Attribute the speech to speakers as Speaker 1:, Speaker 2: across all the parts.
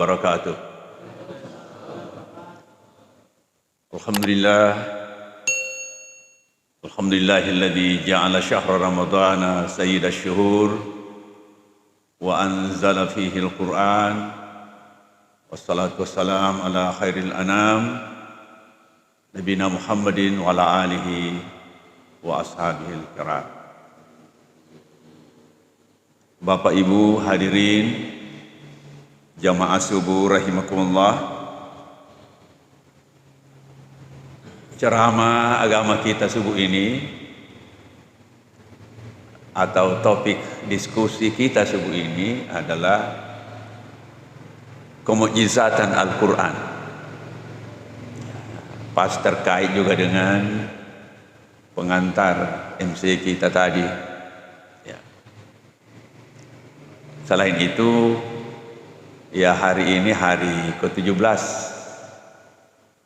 Speaker 1: wabarakatuh. Alhamdulillah. Alhamdulillahilladzi ja'ala syahra ramadhana sayyidash syuhur wa anzala fihi al-Qur'an wassalatu wassalam ala khairil anam nabiyina Muhammadin wa ala alihi wa ashabihil kiram. Bapak Ibu hadirin jamaah subuh rahimakumullah, ceramah agama kita subuh ini atau topik diskusi kita subuh ini adalah kemukjizatan Al-Quran. Pas terkait juga dengan pengantar MC kita tadi. Selain itu, ya hari ini hari ke-17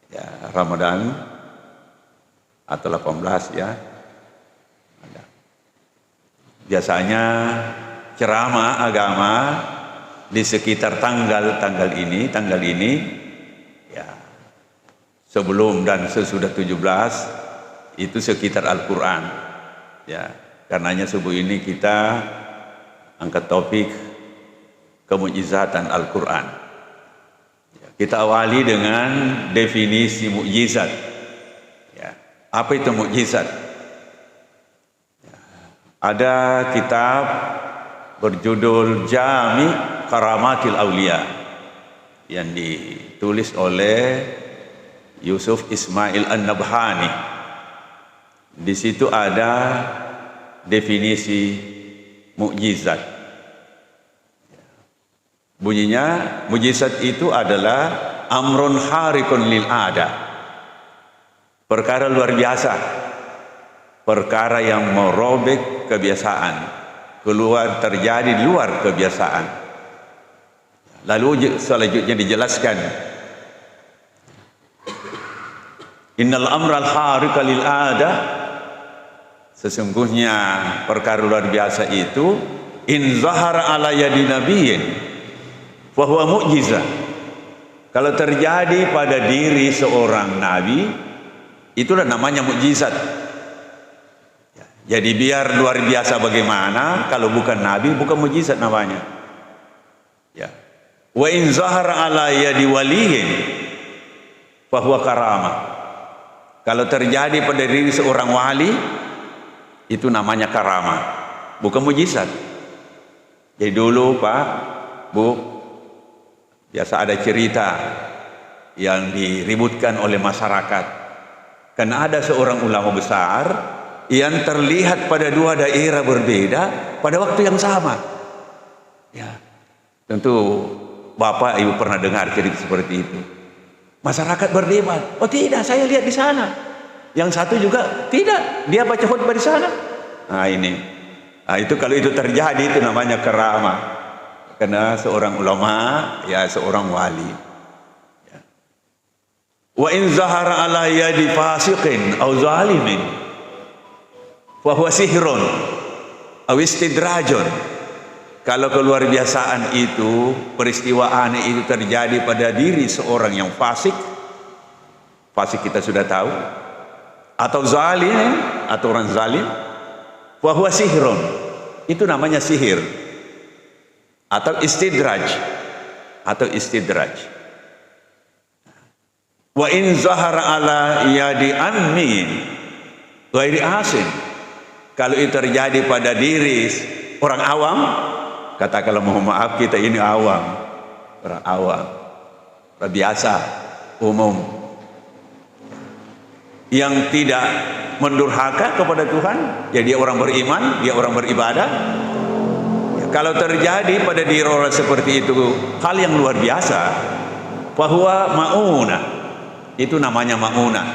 Speaker 1: ya Ramadan atau 18 ya. Biasanya ceramah agama di sekitar tanggal ini ya, sebelum dan sesudah 17 itu sekitar Al-Quran ya. Karenanya subuh ini kita angkat topik kemukjizatan Al-Quran. Kita awali dengan definisi mukjizat. Ya, apa itu mukjizat? Ya, ada kitab berjudul Jami' Karamatil Aulia yang ditulis oleh Yusuf Ismail An-Nabhani. Di situ ada definisi mukjizat. Bunyinya, mukjizat itu adalah amrun harikun lil ada, perkara luar biasa, perkara yang merobek kebiasaan, terjadi di luar kebiasaan. Lalu selanjutnya dijelaskan, innal amral harika lil ada, sesungguhnya perkara luar biasa itu in zahara ala yadi nabiyyin bahwa mukjizat. Kalau terjadi pada diri seorang nabi, itulah namanya mukjizat. Jadi biar luar biasa bagaimana, kalau bukan nabi bukan mukjizat namanya. Ya. Wa in zahara ala yadi waliyin bahwa karamah. Kalau terjadi pada diri seorang wali, itu namanya karamah, bukan mukjizat. Jadi dulu Pak, Bu, biasa ada cerita yang diributkan oleh masyarakat karena ada seorang ulama besar yang terlihat pada dua daerah berbeda pada waktu yang sama. Ya, tentu Bapak Ibu pernah dengar cerita seperti itu. Masyarakat berdebat, oh tidak, saya lihat di sana. Yang satu juga tidak, dia baca khutbah di sana. Nah ini, itu kalau itu terjadi itu namanya karamah. Karena seorang ulama, ya seorang wali. Ya. Wa in zahara ala yadi fasiqin aw zalimin fa huwa sihrun aw istidrajun. Kalau keluar biasaan itu, peristiwa aneh itu terjadi pada diri seorang yang fasik kita sudah tahu, atau zalim, atau orang zalim, fa huwa sihrun, itu namanya sihir. Atau istidraj, wa in zahara ala yadi ammin ghairi asin, kalau itu terjadi pada diri orang awam, katakanlah mohon maaf kita ini awam, orang awam, orang biasa, umum, yang tidak mendurhaka kepada Tuhan, ya dia orang beriman, dia orang beribadah. Kalau terjadi pada diri orang seperti itu hal yang luar biasa, bahwa ma'unah, itu namanya ma'unah.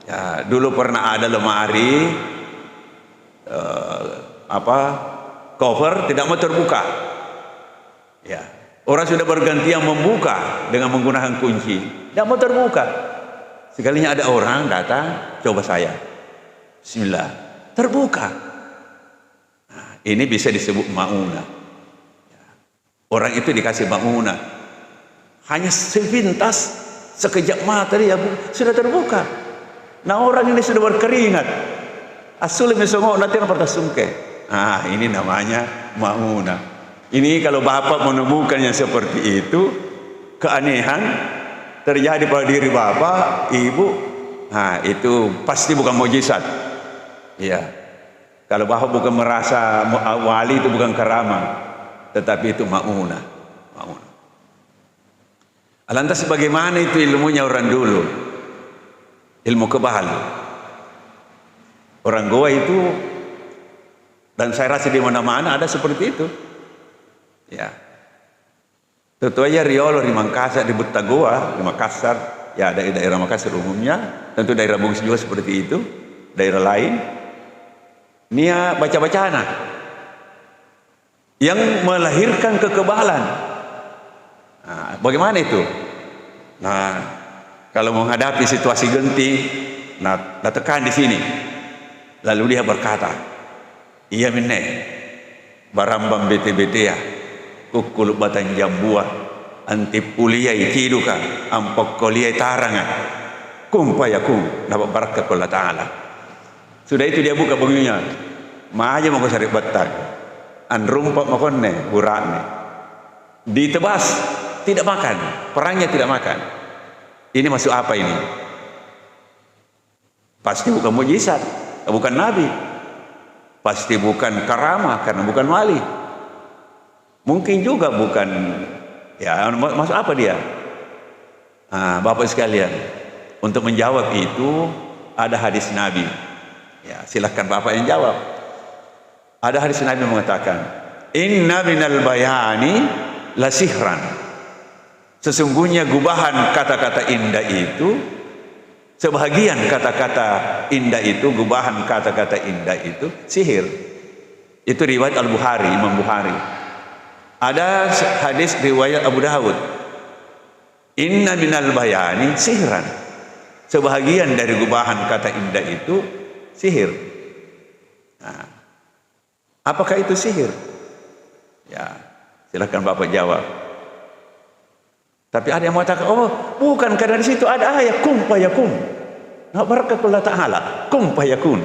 Speaker 1: Ya, dulu pernah ada lemari cover tidak mau terbuka. Ya, orang sudah bergantian membuka dengan menggunakan kunci, tidak mau terbuka. Sekalinya ada orang datang, coba saya, bismillah, terbuka. Ini bisa disebut ma'unah. Orang itu dikasih ma'unah. Hanya sepintas, sekejap mata dia sudah terbuka. Nah orang ini sudah berkeringat. Asul mesongok nanti pertasungke. Ini namanya mauna. Ini kalau bapak menemukan yang seperti itu, keanehan terjadi pada diri bapak, ibu, itu pasti bukan mukjizat. Ya. Kalau bapak bukan merasa wali, itu bukan karamah, tetapi itu mauna. Lantas bagaimana itu ilmunya orang dulu? Ilmu kebal. Orang Goa itu, dan saya rasa di mana-mana ada seperti itu. Ya. Tentu aja Riolo di Makassar, di Butagoa, di Makassar, ya ada daerah Makassar umumnya, tentu daerah Bungsi juga seperti itu, daerah lain. Nia baca-bacaan yang melahirkan kekebalan. Bagaimana itu? Nah, kalau menghadapi situasi genting, tekan di sini. Lalu dia berkata, iya minne, barambam bete-bete ya, kukul batan jambua, antip uliyai kiduka, ampok koliyai taranga, kumpayakung, dapat barakat Allah Ta'ala. Sudah itu dia buka bunyinya, maaja mau cari batang, anrumpak makonne, burakne, ditebas. Tidak makan, perangnya tidak makan. Ini masuk apa ini? Pasti bukan mukjizat, bukan nabi. Pasti bukan karamah karena bukan wali. Mungkin juga bukan, ya masuk apa dia? Bapak sekalian, untuk menjawab itu ada hadis Nabi. Ya, silahkan Bapak yang jawab. Ada hadis Nabi mengatakan, inna minal bayani la sihran. Sesungguhnya gubahan kata-kata indah itu, sebahagian kata-kata indah itu, gubahan kata-kata indah itu sihir. Itu riwayat Al-Bukhari, Imam Bukhari. Ada hadis riwayat Abu Dawud, inna minal bayani sihran. Sebahagian dari gubahan kata indah itu sihir. Apakah itu sihir? Ya, silakan Bapak jawab. Tapi ada yang mengatakan, oh bukan, karena di situ ada ayat kum fayakun. Barakatullah Ta'ala, kum fayakun.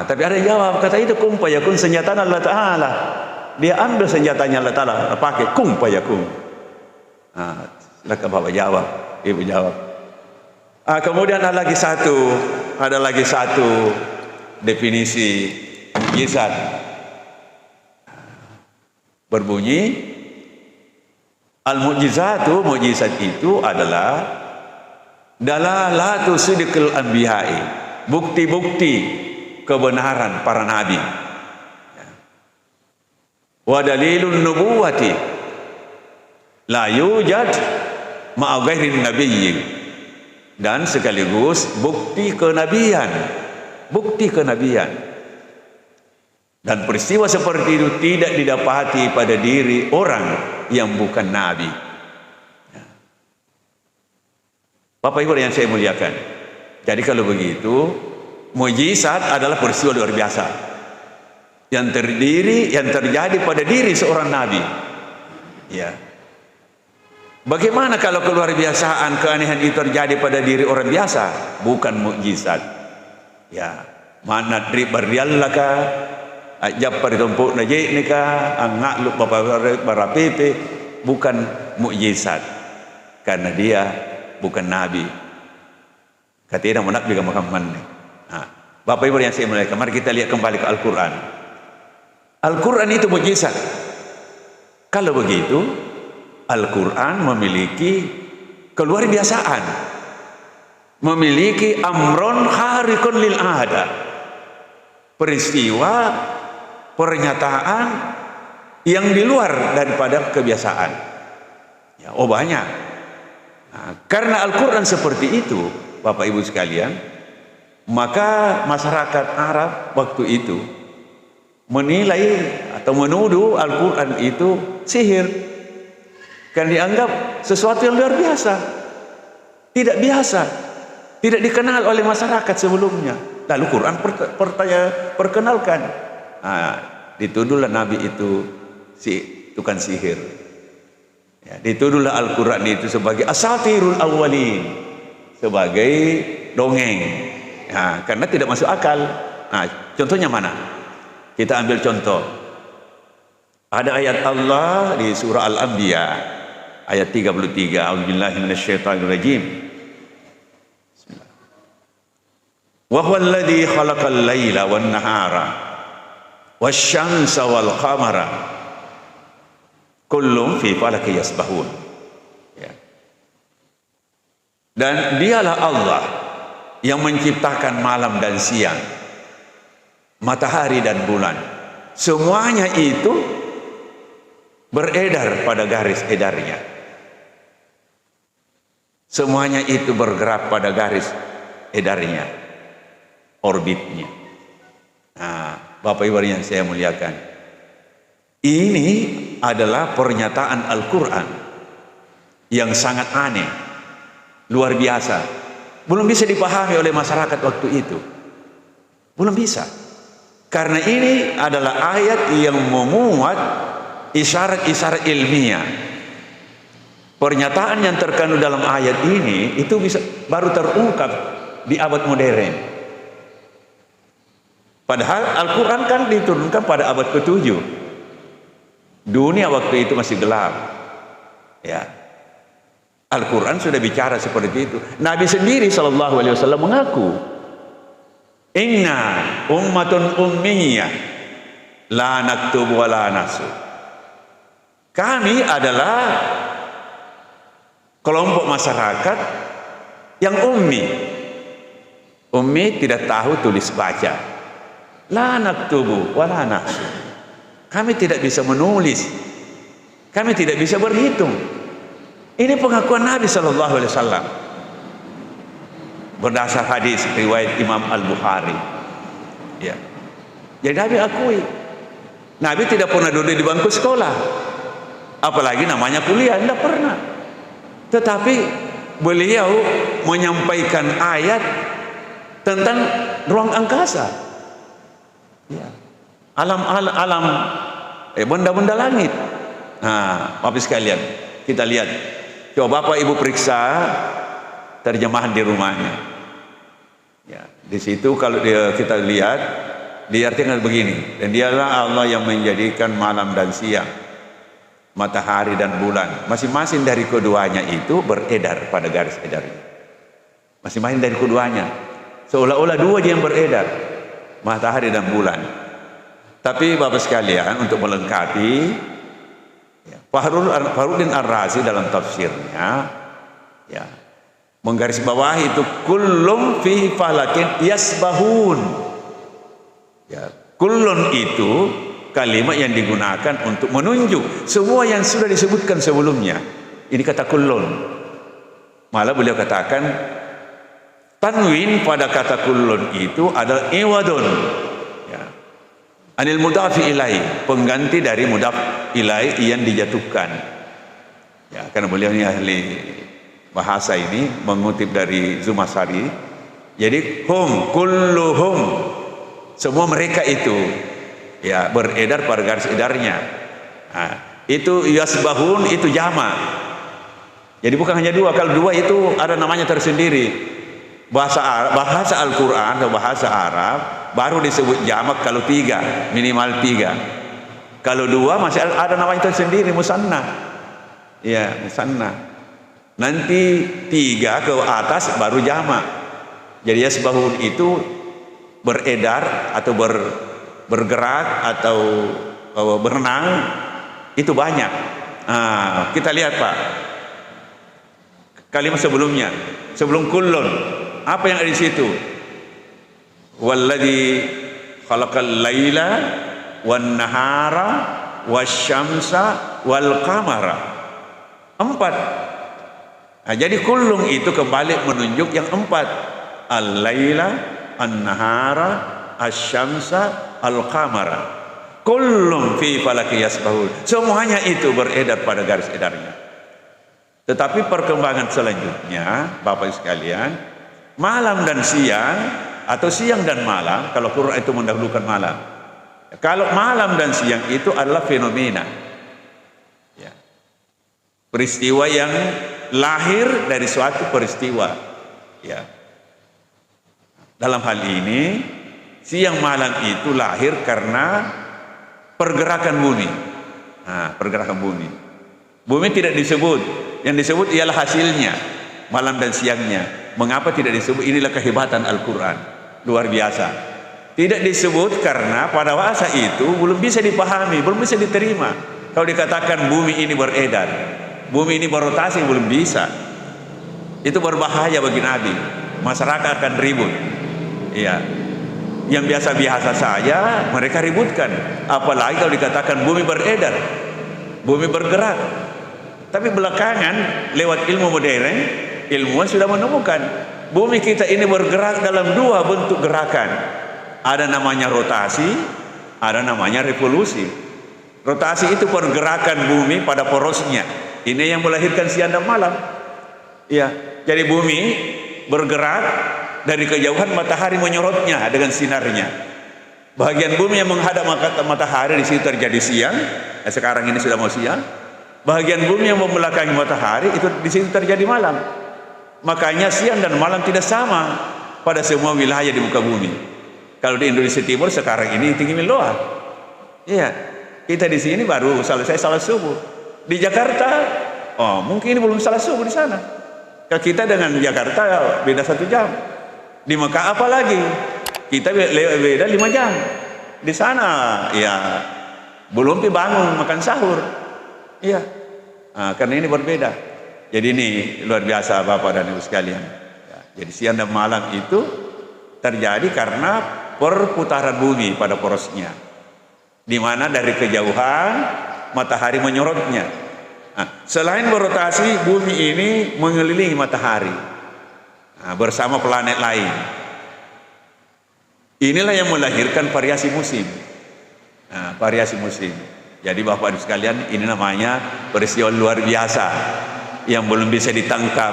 Speaker 1: Tapi ada yang jawab, kata itu kum fayakun senjata Allah Ta'ala. Dia ambil senjatanya Allah Ta'ala, pakai kum fayakun. Silakan Bapak jawab, Ibu jawab. Kemudian ada lagi satu definisi mukjizat. Berbunyi, al-mu'jizatu, mukjizat itu adalah dalalatu sidqil anbiya'i, bukti-bukti kebenaran para nabi. Wa dalilun nubuwati la yujad ma'a ghairin nabiyyin, dan sekaligus bukti kenabian. Dan peristiwa seperti itu tidak didapati pada diri orang yang bukan nabi. Bapak Ibu yang saya muliakan, jadi kalau begitu, mukjizat adalah peristiwa luar biasa yang terjadi pada diri seorang nabi. Ya. Bagaimana kalau keluar biasaan, keanehan itu terjadi pada diri orang biasa? Bukan mukjizat. Ya, mana dribariallaka ajab paritumpuk najiknika angak lu barapipi, bukan mukjizat karena dia bukan nabi. Katanya mau nabi Muhammad. Bapak Ibu yang saya muliakan, mari kita lihat kembali ke Al-Quran. Al-Quran itu mukjizat. Kalau begitu, Al-Quran memiliki keluar biasaan, memiliki amron harikun lil ada, peristiwa, pernyataan yang di luar daripada kebiasaan. Ya, banyak. Karena Al-Quran seperti itu, Bapak Ibu sekalian, maka masyarakat Arab waktu itu menilai atau menuduh Al-Quran itu sihir, karena dianggap sesuatu yang luar biasa, tidak biasa, tidak dikenal oleh masyarakat sebelumnya. Lalu Quran perkenalkan, dituduhlah Nabi itu tukang sihir. Ya, dituduhlah Al-Quran itu sebagai asatirul awwalin, sebagai dongeng. Nah, karena tidak masuk akal. Nah, contohnya mana? Kita ambil contoh. Ada ayat Allah di surah Al-Anbiya ayat 33. A'udzubillahi minasyaitonirrajim. Bismillah. Wa huwal ladzi khalaqal laila wan nahara wasyamsa wal qamara kullum fi falaki yasbahun. Ya. Dan dialah Allah yang menciptakan malam dan siang, matahari dan bulan. Semuanya itu beredar pada garis edarnya. Semuanya itu bergerak pada garis edarnya, orbitnya. Nah, Bapak Ibu yang saya muliakan, ini adalah pernyataan Al-Quran yang sangat aneh, luar biasa. Belum bisa dipahami oleh masyarakat waktu itu. Belum bisa. Karena ini adalah ayat yang memuat isyarat-isyarat ilmiah. Pernyataan yang terkandung dalam ayat ini itu bisa baru terungkap di abad modern. Padahal Al-Quran kan diturunkan pada abad ke-7. Dunia waktu itu masih gelap. Ya. Al-Quran sudah bicara seperti itu. Nabi sendiri SAW mengaku, inna ummatun ummiyah la naktub wa la nasu. Kami adalah kelompok masyarakat yang ummi. Ummi tidak tahu tulis baca. La naktubu wa la nasu. Kami tidak bisa menulis. Kami tidak bisa berhitung. Ini pengakuan Nabi SAW berdasar hadis riwayat Imam Al-Bukhari. Ya. Jadi Nabi akui, Nabi tidak pernah duduk di bangku sekolah, apalagi namanya kuliah, tidak pernah. Tetapi beliau menyampaikan ayat tentang ruang angkasa, ya. Alam benda-benda langit. Nah, Bapak sekalian, kita lihat. Coba Bapak Ibu periksa terjemahan di rumahnya. Ya, di situ kalau kita lihat diartikan begini, dan dialah Allah yang menjadikan malam dan siang, matahari dan bulan. Masing-masing dari keduanya itu beredar pada garis edarnya. Masing-masing dari keduanya. Seolah-olah dua dia yang beredar, matahari dan bulan. Tapi Bapak sekalian, untuk melengkapi, Fakhruddin Ar-Razi dalam tafsirnya, ya, menggarisbawahi itu kullum fi falakin yasbahun. Ya, kullun itu kalimat yang digunakan untuk menunjuk semua yang sudah disebutkan sebelumnya. Ini kata kullun. Malah beliau katakan tanwin pada kata kullun itu adalah iwadun, ya, anil mudhafi ilai, pengganti dari mudhaf ilai yang dijatuhkan. Ya, karena beliau ini ahli bahasa ini, mengutip dari Zumasari. Jadi hum kulluhum, semua mereka itu, ya, beredar pada garis edarnya. Nah, itu yasbahun itu jamak. Jadi bukan hanya dua. Kalau dua itu ada namanya tersendiri. Bahasa Al-Quran atau bahasa Arab baru disebut jamak kalau tiga, minimal tiga. Kalau dua masih ada namanya tersendiri, musanna. Ya, musanna. Nanti tiga ke atas baru jamak. Jadi yasbahun itu beredar atau bergerak atau berenang, itu banyak. Nah, kita lihat Pak, kalimat sebelumnya, sebelum kullun, apa yang ada di situ? Walladzi khalaqal laila wan nahara wasyamsa wal qamara. 4. Nah, jadi kullum itu kembali menunjuk yang 4. Al-laila, an-nahara, asyamsa, al-qamara. Kullum fi falaki yasbahun. Semuanya itu beredar pada garis edarnya. Tetapi perkembangan selanjutnya, Bapak sekalian, malam dan siang atau siang dan malam, kalau Quran itu mendahulukan malam. Kalau malam dan siang itu adalah fenomena. Ya. Peristiwa yang lahir dari suatu peristiwa. Ya. Dalam hal ini, siang malam itu lahir karena pergerakan bumi. Nah, pergerakan bumi. Bumi tidak disebut, yang disebut ialah hasilnya, malam dan siangnya. Mengapa tidak disebut? Inilah kehebatan Al-Quran, luar biasa. Tidak disebut karena pada masa itu belum bisa dipahami, belum bisa diterima. Kalau dikatakan bumi ini beredar, bumi ini berotasi, belum bisa. Itu berbahaya bagi Nabi. Masyarakat akan ribut. Iya. Yang biasa-biasa saja mereka ributkan. Apalagi kalau dikatakan bumi beredar, bumi bergerak. Tapi belakangan lewat ilmu modern, ilmuwan sudah menemukan bumi kita ini bergerak dalam dua bentuk gerakan. Ada namanya rotasi, ada namanya revolusi. Rotasi itu pergerakan bumi pada porosnya. Ini yang melahirkan siang dan malam. Ya, jadi bumi bergerak dari kejauhan, matahari menyorotnya dengan sinarnya. Bagian bumi yang menghadap matahari, di situ terjadi siang. Sekarang ini sudah mau siang. Bagian bumi yang membelakangi matahari, itu di situ terjadi malam. Makanya siang dan malam tidak sama pada semua wilayah di muka bumi. Kalau di Indonesia Timur sekarang ini tinggi miloa. Iya, kita di sini baru selesai salat subuh. Di Jakarta, oh mungkin ini belum salat subuh di sana. Kalau kita dengan Jakarta beda 1 jam. Di Mekah apalagi kita beda 5 jam. Di sana ya belum bangun makan sahur. Iya, karena ini berbeda. Jadi ini luar biasa Bapak dan Ibu sekalian. Ya, jadi siang dan malam itu terjadi karena perputaran bumi pada porosnya, di mana dari kejauhan matahari menyorotnya. Selain berotasi, bumi ini mengelilingi matahari bersama planet lain. Inilah yang melahirkan variasi musim. Variasi musim. Jadi Bapak Ibu sekalian, ini namanya peristiwa luar biasa yang belum bisa ditangkap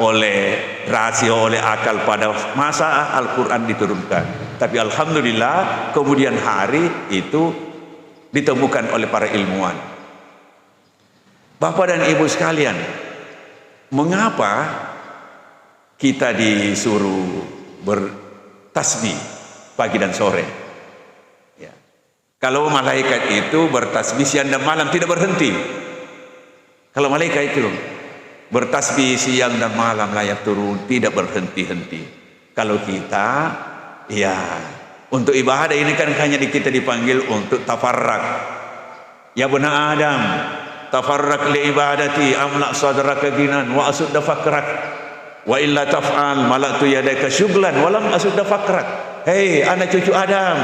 Speaker 1: oleh rasio, oleh akal pada masa Al-Quran diturunkan. Tapi alhamdulillah kemudian hari itu ditemukan oleh para ilmuwan. Bapak dan Ibu sekalian, mengapa kita disuruh bertasbih pagi dan sore? Ya. Kalau malaikat itu bertasbih siang dan malam tidak berhenti. Kalau malaikat itu bertasbih siang dan malam layak turun, tidak berhenti-henti. Kalau kita, ya untuk ibadah ini kan hanya kita dipanggil untuk tafarrak. Ya bena Adam, tafarrak li ibadati amla sadraka ginan wa asudda fakrak wa illa taf'al malaktu yadaka syuglan walam asudda fakrak. Hei anak cucu Adam,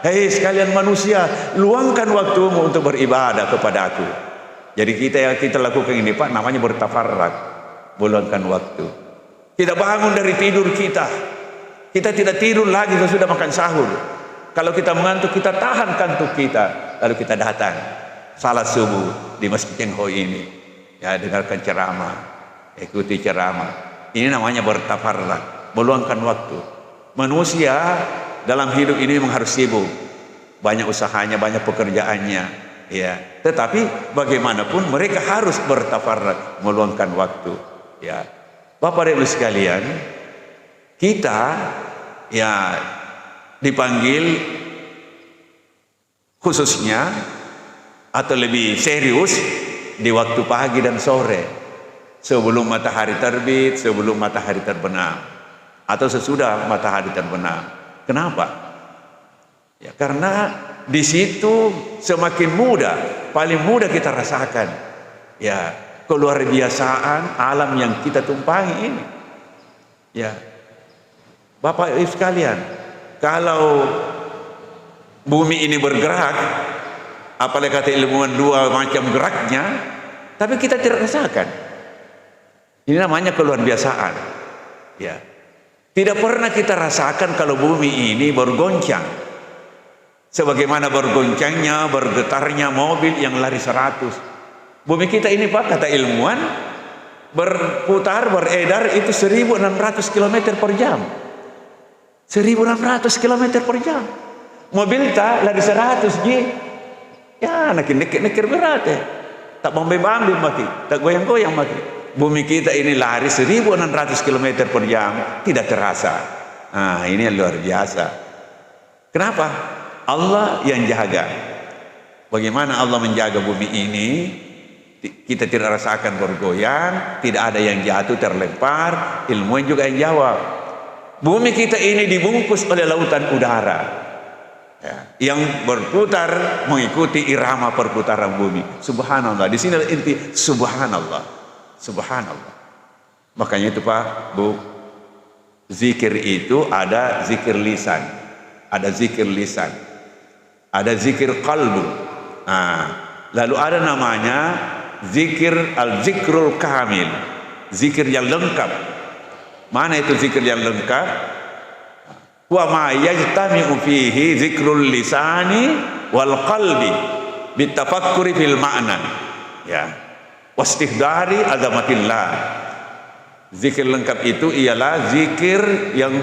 Speaker 1: hei sekalian manusia, luangkan waktumu untuk beribadah kepada aku. Jadi kita lakukan ini Pak, namanya bertafarrak, meluangkan waktu. Kita bangun dari tidur kita tidak tidur lagi sesudah makan sahur. Kalau kita mengantuk, kita tahan kantuk kita, lalu kita datang salat subuh di Masjid Cengho ini. Ya, dengarkan ceramah, ikuti ceramah. Ini namanya bertafarrak, meluangkan waktu. Manusia dalam hidup ini memang harus sibuk, banyak usahanya, banyak pekerjaannya, ya. Tetapi bagaimanapun mereka harus bertafarrak, meluangkan waktu, ya. Bapak dan Ibu sekalian, kita ya dipanggil khususnya atau lebih serius di waktu pagi dan sore, sebelum matahari terbit, sebelum matahari terbenam, atau sesudah matahari terbenam. Kenapa? Ya karena di situ semakin mudah, paling mudah kita rasakan ya keluar biasaan alam yang kita tumpangi ini. Ya, Bapak Ibu sekalian, kalau bumi ini bergerak, apalagi kata ilmuwan dua macam geraknya, tapi kita tidak rasakan. Ini namanya keluar biasaan. Ya, tidak pernah kita rasakan kalau bumi ini bergoncang, sebagaimana bergoncangnya, bergetarnya mobil yang lari 100. Bumi kita ini Pak, kata ilmuwan, berputar, beredar itu 1600 km per jam. 1600 km per jam. Mobil tak lari 100 G. Ya, nekir berat ya. tak bambe-bambe mati, tak goyang-goyang mati. Bumi kita ini lari 1600 km per jam, tidak terasa. Nah, ini yang luar biasa. Kenapa? Allah yang jaga. Bagaimana Allah menjaga bumi ini? Kita tidak rasakan bergoyang, tidak ada yang jatuh terlempar, ilmuwan juga yang jawab. Bumi kita ini dibungkus oleh lautan udara, ya, yang berputar mengikuti irama perputaran bumi. Subhanallah. Di sini inti subhanallah. Subhanallah. Makanya itu Pak, Bu, zikir itu ada zikir lisan, ada zikir lisan, ada zikir qalbu. Nah, lalu ada namanya zikir al-zikrul kamil, zikir yang lengkap. Mana itu zikir yang lengkap? Wa ma yajtami'u fihi zikrul lisani wal qalbi bitafakkuri fil ma'na, ya, wastihdari azamatillah. Zikir lengkap itu ialah zikir yang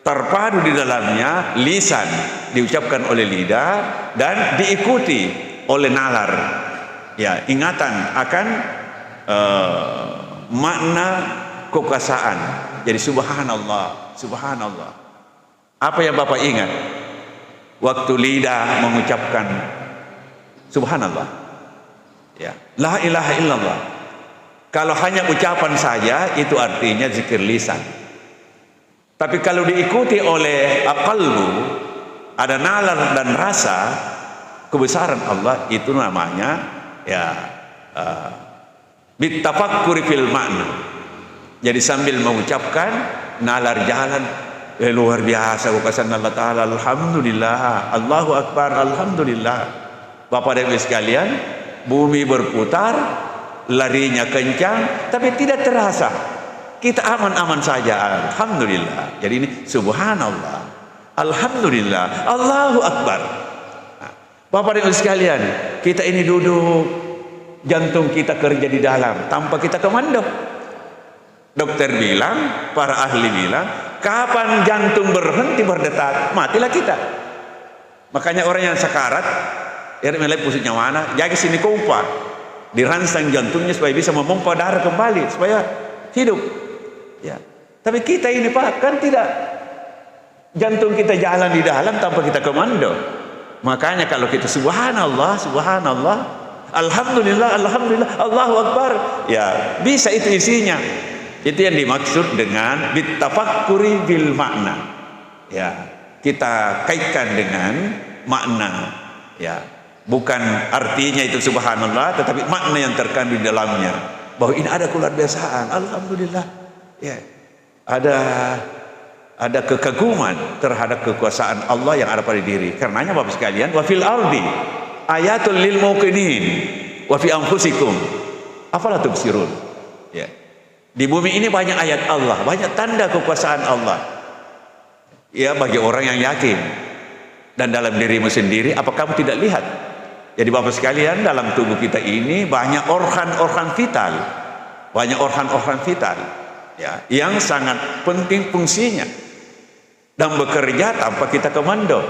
Speaker 1: terpadu di dalamnya lisan, diucapkan oleh lidah dan diikuti oleh nalar, ya, ingatan akan makna kekuasaan. Jadi subhanallah, subhanallah. Apa yang Bapak ingat waktu lidah mengucapkan subhanallah? Ya, la ilaha illallah. Kalau hanya ucapan saja itu artinya zikir lisan. Tapi kalau diikuti oleh aqalbu, ada nalar dan rasa kebesaran Allah, itu namanya ya bitafakkuri fil ma'na. Jadi sambil mengucapkan nalar jalan, luar biasa kekuasaan Allah Ta'ala, alhamdulillah, Allahu Akbar, alhamdulillah. Bapak dan Ibu sekalian, bumi berputar, larinya kencang, tapi tidak terasa. Kita aman-aman saja, alhamdulillah. Jadi ini subhanallah, alhamdulillah, Allahu Akbar. Nah, Bapak dan Ibu sekalian, kita ini duduk, jantung kita kerja di dalam tanpa kita komando. Dokter bilang, para ahli bilang, kapan jantung berhenti berdetak, matilah kita. Makanya orang yang sekarat, mulai pusing nyawana, jaga sini kompa, dirangsang jantungnya supaya bisa memompa darah kembali, supaya hidup. Ya. Tapi kita ini Pak, kan tidak, jantung kita jalan di dalam tanpa kita komando. Makanya kalau kita subhanallah, subhanallah, alhamdulillah, alhamdulillah, Allahu Akbar, ya bisa itu isinya. Itu yang dimaksud dengan bitafakkuri bil makna. Ya, kita kaitkan dengan makna. Ya, bukan artinya itu subhanallah, tetapi makna yang terkandung di dalamnya. Bahwa ini ada keluar biasaan. Alhamdulillah. Ya, ada kekaguman terhadap kekuasaan Allah yang ada pada diri. Karenanya Bapak sekalian, wa fil ardi ayatul lil muqinin wa fi anfusikum afala tubsirun. Ya. Di bumi ini banyak ayat Allah, banyak tanda kekuasaan Allah. Ya, bagi orang yang yakin. Dan dalam dirimu sendiri, apa kamu tidak lihat? Jadi Bapak sekalian, dalam tubuh kita ini banyak organ-organ vital, banyak organ-organ vital, ya, yang sangat penting fungsinya dan bekerja tanpa kita komando.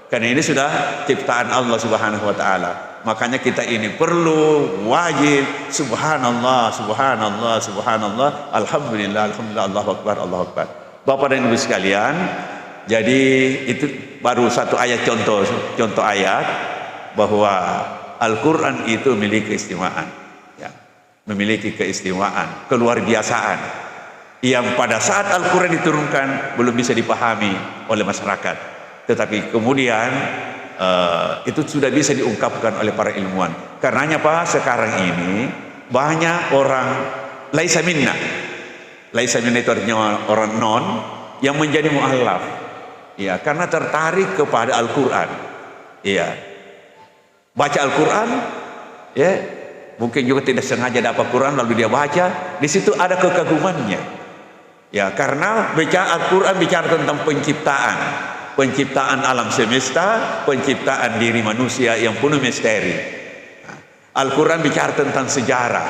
Speaker 1: Karena ini sudah ciptaan Allah Subhanahu wa Ta'ala. Makanya kita ini perlu, wajib, subhanallah, subhanallah, subhanallah, alhamdulillah, alhamdulillah, Allahu Akbar, Allahu Akbar. Bapak dan Ibu sekalian, jadi itu baru satu ayat, contoh ayat bahwa Al-Quran itu memiliki keistimewaan, ya, memiliki keistimewaan, keluar biasaan yang pada saat Al-Quran diturunkan belum bisa dipahami oleh masyarakat, tetapi kemudian itu sudah bisa diungkapkan oleh para ilmuwan. Karenanya Pak, sekarang ini banyak orang laisa minna itu artinya orang non yang menjadi mu'allaf, ya, karena tertarik kepada Al-Quran, ya, baca Al-Quran, ya, mungkin juga tidak sengaja dapat Quran lalu dia baca, di situ ada kekagumannya, ya, karena baca Al-Quran bicara tentang penciptaan alam semesta, penciptaan diri manusia yang penuh misteri. Al-Quran bicara tentang sejarah,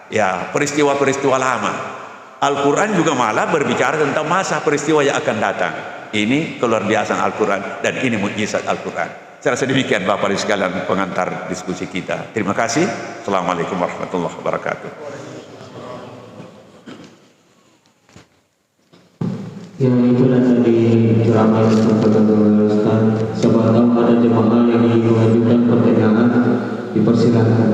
Speaker 1: ya, peristiwa-peristiwa lama. Al-Quran juga malah berbicara tentang masa peristiwa yang akan datang. Ini keluar biasa Al-Quran dan ini mukjizat Al-Quran. Saya rasa demikian Bapak Ibu sekalian pengantar diskusi kita. Terima kasih. Assalamualaikum warahmatullahi wabarakatuh.
Speaker 2: Ya, itu dan tadi ceramah yang disampaikan oleh Ustaz. Siapa tahu ada jemaah yang ingin mengajukan pertanyaan, dipersilakan.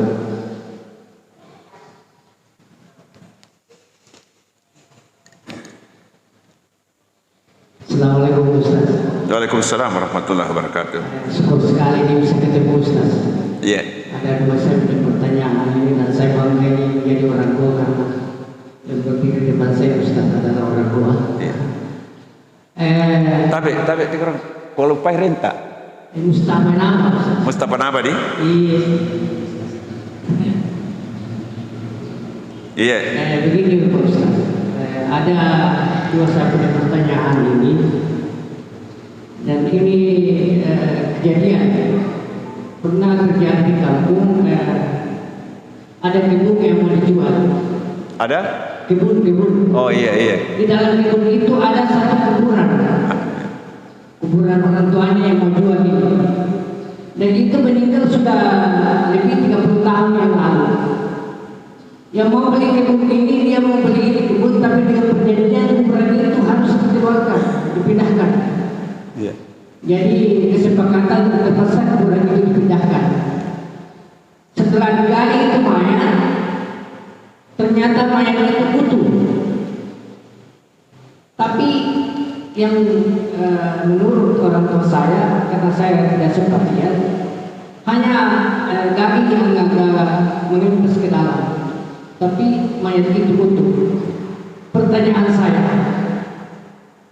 Speaker 2: Assalamualaikum Ustaz.
Speaker 1: Waalaikumsalam warahmatullahi wabarakatuh.
Speaker 2: Syukur sekali ini bisa ketemu Ustaz.
Speaker 1: Iya.
Speaker 2: Ada dua saya punya pertanyaan ini dan saya bangga ini menjadi orang tua karena yang berpikir depan saya Ustaz adalah orang tua.
Speaker 1: Iya. Tapi orang qualify renta.
Speaker 2: Mustafa nama Ustaz.
Speaker 1: Mustafa Naba di?
Speaker 2: Iya.
Speaker 1: Iya.
Speaker 2: Begini Pak Ustaz. Ada dua saya punya pertanyaan ini. Dan ini kejadian pernah terjadi di kampung. Ada kebun yang mau dijual.
Speaker 1: Ada?
Speaker 2: Kebun.
Speaker 1: Oh iya.
Speaker 2: Di dalam kebun itu ada satu kuburan. Kuburan orang tuanya yang mau jual itu. Dan itu meninggal sudah lebih 30 tahun yang lalu. Yang mau beli kebun ini, dia mau beli kebun tapi dengan perjanjian kuburan itu harus dikeluarkan, dipindahkan.
Speaker 1: Iya.
Speaker 2: Jadi kesepakatan terpaksa kuburan itu dipindahkan. Setelah digali itu mayat, ternyata mayat itu utuh. Tapi yang menurut orang tua saya, karena saya tidak sempat lihat, hanya daging yang agak menembus ke dalam. Tapi mayat itu utuh. Pertanyaan saya,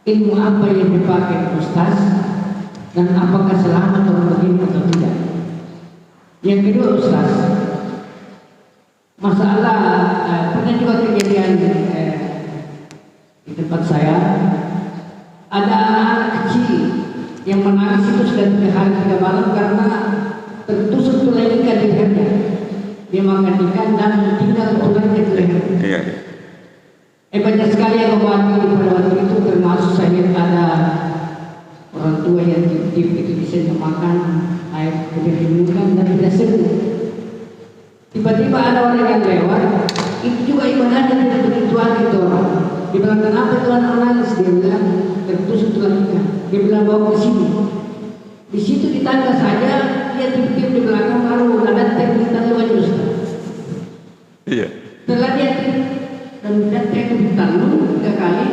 Speaker 2: ilmu apa yang dipakai Ustaz dan apakah selamat orang begini atau tidak? Yang kedua Ustaz, masalah pernah juga kejadian di tempat saya, ada anak kecil yang menangis itu sudah 3 hari 3 malam karena tertusuk tulang ikan di lehernya. Dia makan ikan dan tinggal tulangnya di lehernya.
Speaker 1: Iya.
Speaker 2: Banyak sekali yang membantu pada waktu itu, termasuk saya lihat ada orang tua yang tip itu bisa makan air kemudian diminumkan dan tidak sembuh. Tiba-tiba ada orang yang lewat, itu juga ibadahnya tidak begitu itu orang. Dia bilang, kenapa Tuhan menangis? Dia bilang, tertusuk tulang ikan. Dia bilang, bawa ke sini. Di situ di tangga saja, dia tip-tip di belakang baru ada tip di tangga baju Ustaz.
Speaker 1: Iya.
Speaker 2: Setelah dia tip dan itu ditanam 3 kali,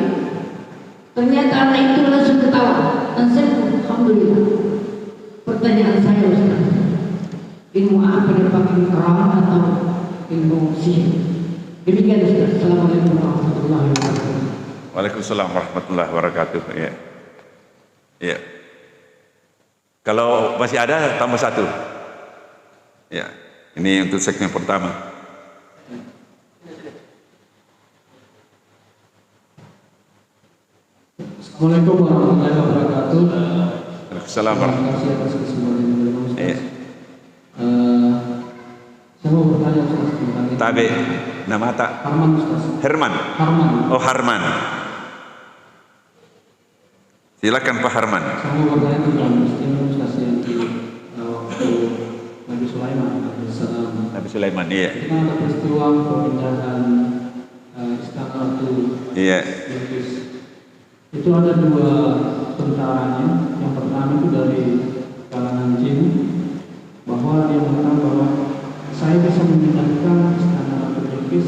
Speaker 2: ternyata anak itu langsung ketawa dan sembuh, alhamdulillah. Pertanyaan saya Ustaz, ilmu apa yang dipakai keram atau ilmu sihir? Demikian Ustaz. Assalamualaikum warahmatullahi wabarakatuh.
Speaker 1: Waalaikumsalam warahmatullahi wabarakatuh. Iya. Iya. Kalau masih ada tambah 1. Ya. Ini untuk segmen pertama.
Speaker 2: Assalamualaikum warahmatullahi wabarakatuh.
Speaker 1: Waalaikumsalam warahmatullahi
Speaker 2: Terima kasih atas kesempatan yang diberikan Ustaz.
Speaker 1: Iya.
Speaker 2: Saya mau bertanya Ustaz tentang itu.
Speaker 1: Tabe nama tak?
Speaker 2: Harman Ustaz.
Speaker 1: Herman.
Speaker 2: Harman.
Speaker 1: Oh Harman. Silakan Pak Harman.
Speaker 2: Saya mau bertanya tentang istimewa Ustaz yang di waktu Nabi Sulaiman alaihissalam.
Speaker 1: Nabi Sulaiman, iya.
Speaker 2: Kita ada peristiwa pemindahan istana Ratu
Speaker 1: Iya.
Speaker 2: Bilqis. Itu ada 2 tentaranya. Yang pertama itu dari kalangan jin, bahwa dia mengatakan bahwa saya bisa memindahkan istana Ratu Bilqis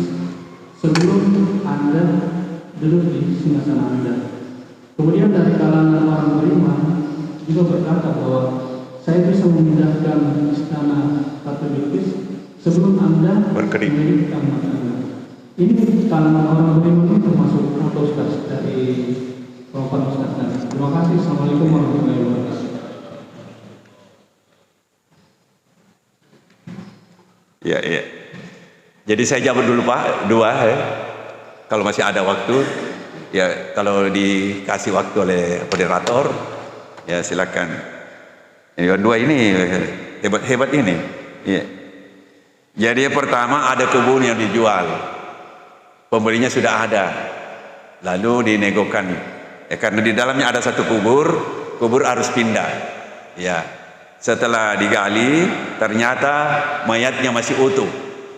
Speaker 2: sebelum Anda duduk di singgasana Anda. Kemudian dari kalangan orang beriman juga berkata bahwa saya bisa memindahkan istana Ratu Bilqis sebelum Anda mendirikan Anda. Ini kalangan orang beriman ini termasuk apa Ustaz dari Bapak Ustaz? Terima kasih. Assalamualaikum warahmatullahi wabarakatuh.
Speaker 1: Iya. Jadi saya jawab dulu Pak, 2 ya. Kalau masih ada waktu, ya kalau dikasih waktu oleh moderator, ya silakan. Yang 2 ini hebat ini. Iya. Jadi yang pertama ada kebun yang dijual, pembelinya sudah ada, lalu dinegokan. Ya, karena di dalamnya ada satu kubur harus pindah. Ya, Setelah digali, ternyata mayatnya masih utuh.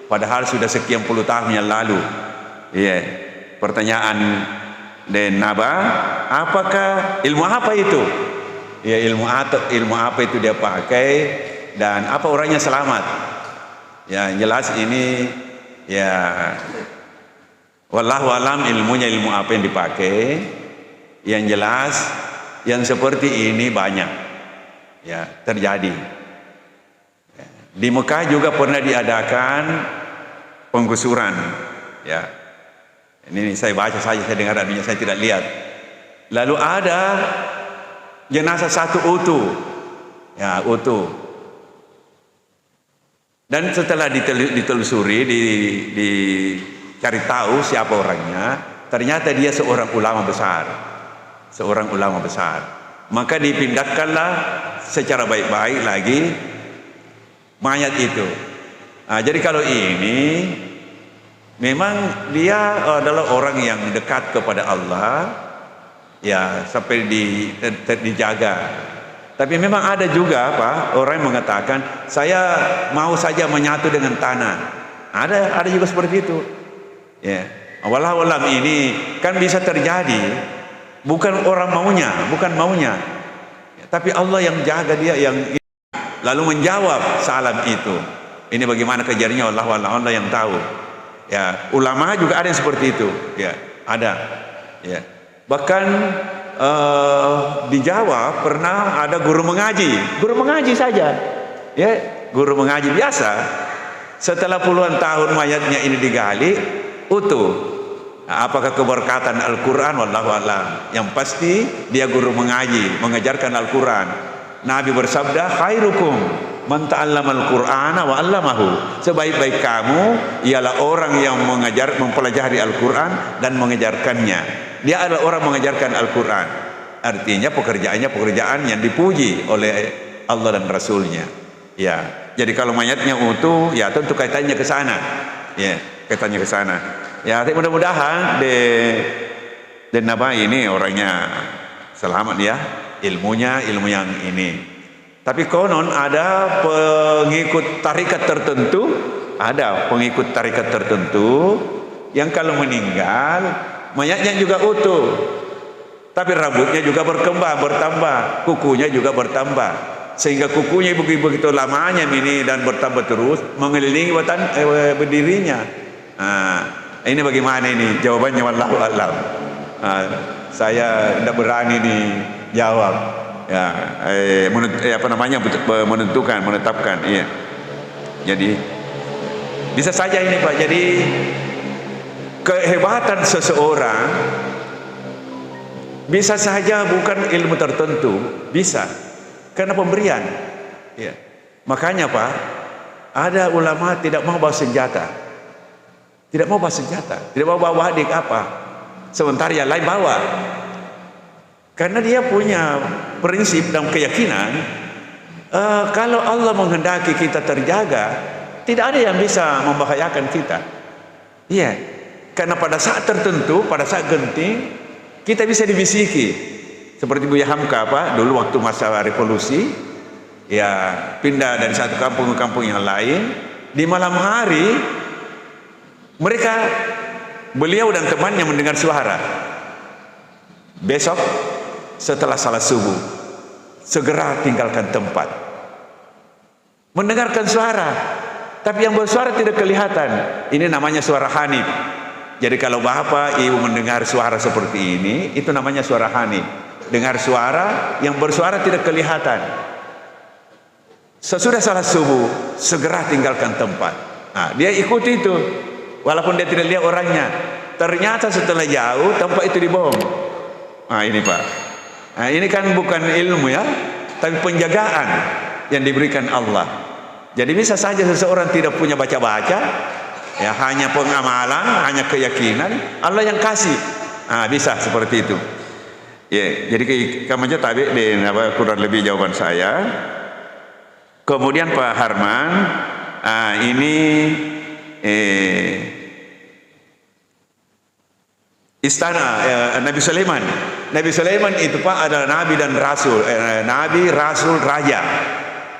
Speaker 1: Padahal sudah sekian puluh tahun yang lalu. Iya. Pertanyaan dan Naba, apakah ilmu apa itu? Ya, ilmu apa itu dia pakai dan apa orangnya selamat? Ya, jelas ini ya wallahu alam ilmunya ilmu apa yang dipakai. Yang jelas yang seperti ini banyak ya terjadi. Di Mekah juga pernah diadakan penggusuran ya. Ini saya baca saja, saya dengar adanya, saya tidak lihat. Lalu ada jenazah satu utuh. Ya, utuh. Dan setelah ditelusuri, dicari tahu siapa orangnya, ternyata dia seorang ulama besar. Seorang ulama besar. Maka dipindahkanlah secara baik-baik lagi mayat itu. Nah, jadi kalau ini memang dia adalah orang yang dekat kepada Allah, ya sampai dijaga. Tapi memang ada juga orang yang mengatakan saya mau saja menyatu dengan tanah. Ada juga seperti itu. Ya, walau alam ini kan bisa terjadi, bukan orang maunya, ya, tapi Allah yang jaga dia, yang lalu menjawab salam itu. Ini bagaimana kejadiannya, Allah yang tahu. Ya, ulama juga ada yang seperti itu. Ya, ada. Ya. Bahkan di Jawa pernah ada guru mengaji saja. Ya, guru mengaji biasa. Setelah puluhan tahun mayatnya ini digali, utuh. Nah, apakah keberkatan Al-Quran? Wallahu a'lam. Yang pasti dia guru mengaji, mengajarkan Al-Quran. Nabi bersabda, khairukum man ta'allamal Qur'ana wa 'allamahu. Sebaik-baik kamu ialah orang yang mempelajari Al-Qur'an dan mengajarkannya. Dia adalah orang mengajarkan Al-Qur'an. Artinya pekerjaannya pekerjaan yang dipuji oleh Allah dan Rasulnya. Ya. Jadi kalau mayatnya utuh, ya tentu kaitannya ke sana. Ya, kaitannya ke sana. Ya, tapi mudah-mudahan Den Naba ini orangnya selamat ya. Ilmunya ilmu yang ini. Tapi konon ada pengikut tarikat tertentu yang kalau meninggal mayatnya juga utuh, tapi rambutnya juga bertambah, kukunya juga bertambah, sehingga kukunya begitu lamanya ini dan bertambah terus mengelilingi berdirinya. Ini bagaimana ini jawabannya, wallahu a'lam. Saya tidak berani nih jawab. Ya, menetapkan, iya. Jadi bisa saja ini Pak. Jadi kehebatan seseorang bisa saja bukan ilmu tertentu, bisa karena pemberian. Ya. Makanya Pak, ada ulama tidak mau bawa senjata, tidak mau bawa adik apa, sementara yang lain bawa. Karena dia punya prinsip dan keyakinan, kalau Allah menghendaki kita terjaga, tidak ada yang bisa membahayakan kita. Iya, karena pada saat tertentu, pada saat genting, kita bisa dibisiki. Seperti Buya Hamka dulu waktu masa revolusi, ya pindah dari satu kampung ke kampung yang lain. Di malam hari, beliau dan temannya mendengar suara. Besok setelah salat subuh, segera tinggalkan tempat. Mendengarkan suara, tapi yang bersuara tidak kelihatan. Ini namanya suara hanif. Jadi kalau bapak ibu mendengar suara seperti ini, itu namanya suara hanif. Dengar suara, yang bersuara tidak kelihatan. Sesudah salat subuh, segera tinggalkan tempat. Nah, dia ikuti itu, walaupun dia tidak lihat orangnya. Ternyata setelah jauh, tempat itu dibom. Nah ini Pak. Nah, ini kan bukan ilmu ya, tapi penjagaan yang diberikan Allah. Jadi bisa saja seseorang tidak punya baca-baca, ya hanya pengamalan, hanya keyakinan, Allah yang kasih. Nah, bisa seperti itu. Ya, jadi kamu aja tabi kurang lebih jawaban saya. Kemudian Pak Harman, ini istana Nabi Sulaiman itu Pak adalah nabi dan rasul, nabi, rasul, raja.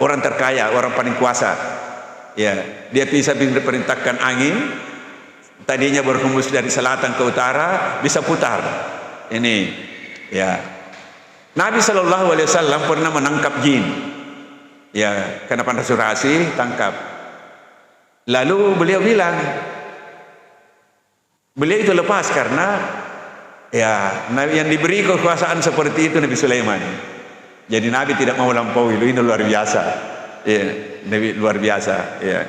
Speaker 1: orang terkaya, orang paling kuasa. Ya, dia bisa perintahkan angin, tadinya berhembus dari selatan ke utara, bisa putar. Ini, ya. Nabi Shallallahu Alaihi Wasallam pernah menangkap jin. Ya, karena panas surasi, tangkap. Lalu beliau bilang, beliau itu lepas karena ya yang diberi kekuasaan seperti itu Nabi Sulaiman. Jadi Nabi tidak mau lampaui, ini luar biasa. Ya, Nabi luar biasa. Ya.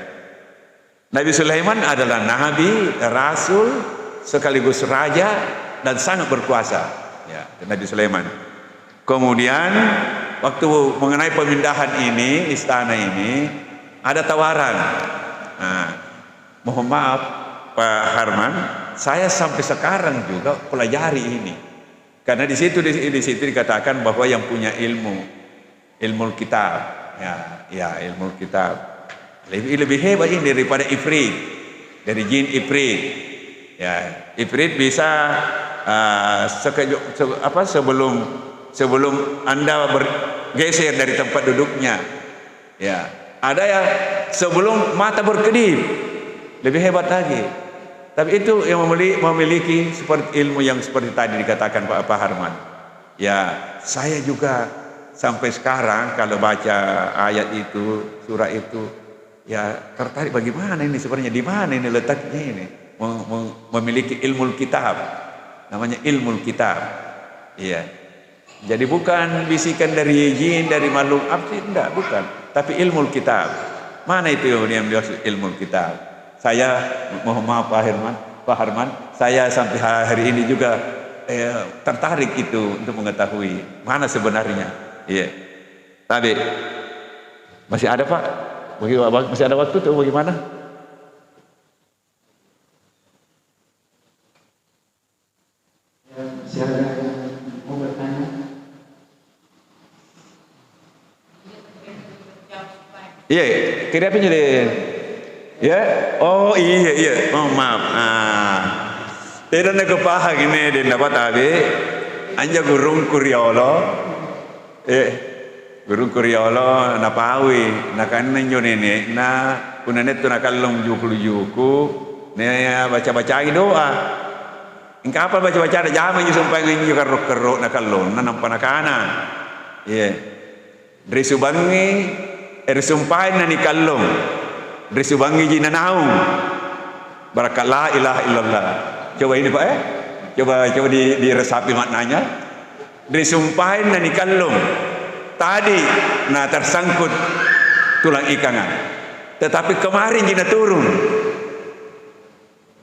Speaker 1: Nabi Sulaiman adalah nabi, rasul, sekaligus raja dan sangat berkuasa. Ya, Nabi Sulaiman. Kemudian waktu mengenai pemindahan ini, istana ini, ada tawaran. Nah, mohon maaf Pak Harman, saya sampai sekarang juga pelajari ini. Karena di situ dikatakan bahwa yang punya ilmu kitab, ya ilmu kitab lebih hebat ini daripada ifrit, dari jin ifrit. Ya, ifrit bisa sebelum Anda bergeser dari tempat duduknya. Ya, ada yang sebelum mata berkedip, lebih hebat lagi. Tapi itu yang memiliki seperti ilmu yang seperti tadi dikatakan Pak Harman. Ya, saya juga sampai sekarang kalau baca ayat itu, surah itu, ya tertarik bagaimana ini sebenarnya, di mana ini letaknya ini, memiliki ilmu kitab, namanya ilmu kitab. Iya. Jadi bukan bisikan dari jin, dari makhluk abstrak, enggak, bukan. Tapi ilmu kitab. Mana itu yang dimaksud ilmu kitab? Saya mohon maaf Pak Harman, saya sampai hari ini juga tertarik itu untuk mengetahui mana sebenarnya. Iya. Tapi masih ada Pak? Masih ada waktu tuh bagaimana?
Speaker 2: Masih ada yang mau bertanya?
Speaker 1: Iya, kira apa jadi? Ya, oh iya, oh maaf. Tidak nak kepahag ini din dapat abi, anja gurung kuriolo, gurung kuriolo napawi, nakanan yo nene, na kunanet tu nakalong juku, ne baca doa. Ingka apa baca ada jaman yo sampai ngi keruk nakalong, nampak nakana. Iya, dari subangi, sumpah nani kalong. Risubangi jinanaung barakat la ilaha illallah. Coba ini Pak coba diresapi maknanya. Disumpahin nani kallung tadi nah tersangkut tulang ikangan, tetapi kemarin jina turun.